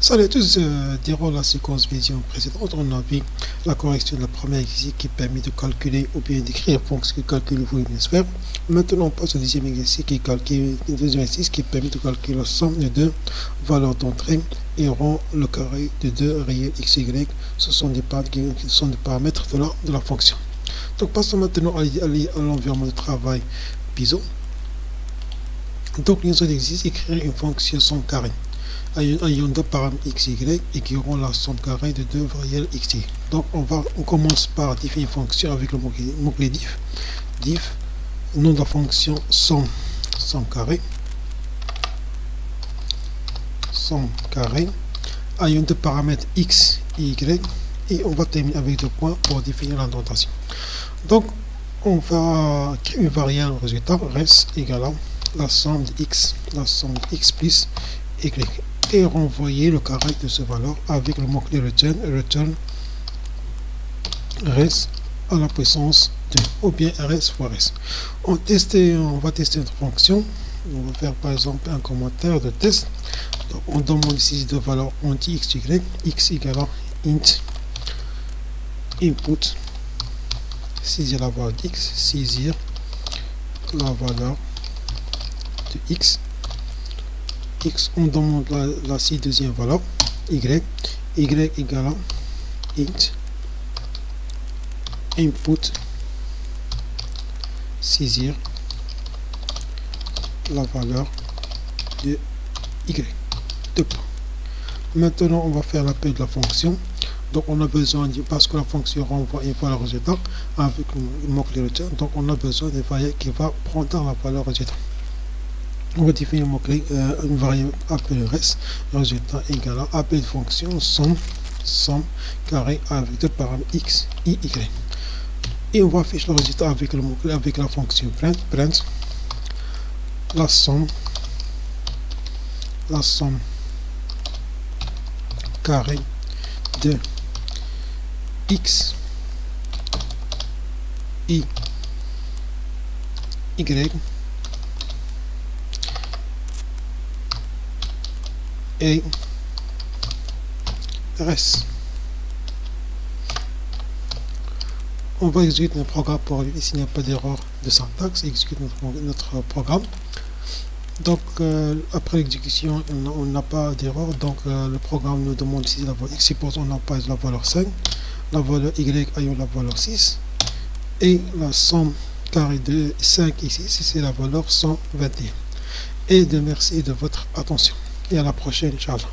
Salut à tous, durant la séquence vision précédente, on a vu la correction de la première exercice qui permet de calculer ou bien d'écrire une fonction qui calcule le volume de sphère. Maintenant, on passe au deuxième exercice qui permet de calculer la somme de deux valeurs d'entrée et rend le carré de deux réels x, y. Ce sont des paramètres de la fonction. Donc, passons maintenant à l'environnement de travail Python. Donc, nous allons écrire une fonction somme carré ayant deux paramètres x, y et qui auront la somme carrée de deux réels x, y. Donc on commence par définir une fonction avec le mot-clé diff, nom de la fonction somme carré ayant deux paramètres x et y, et on va terminer avec deux points pour définir la notation. Donc on va créer une variable résultat reste égale à la somme de x plus y, et renvoyer le carré de ce valeur avec le mot-clé return reste à la puissance 2 ou bien rs fois rs. On va tester notre fonction. On va faire par exemple un commentaire de test. Donc on demande ici de valeur anti x, y, x égale à int input saisir la valeur d'x, saisir la valeur de x, on demande la deuxième valeur y égale à int input saisir la valeur de y. Maintenant on va faire l'appel de la fonction. Donc on a besoin parce que la fonction renvoie une fois le résultat avec le mot-clé return, donc on a besoin d'une variable qui va prendre la valeur résultat. On va définir un mot-clé, une variable appelée reste, résultat égal à appel de fonction somme carré avec deux paramètres x et y. Et on va afficher le résultat avec le mot-clé, avec la fonction print la somme carré de x et y et reste. On va exécuter notre programme pour vérifier s'il n'y a pas d'erreur de syntaxe. Exécute notre programme. Donc après l'exécution on n'a pas d'erreur, donc le programme nous demande ici la valeur x, on n'a pas la valeur 5, la valeur y ayant la valeur 6 et la somme carré de 5 ici c'est la valeur 121. Et de merci de votre attention et à la prochaine, Inch'Allah.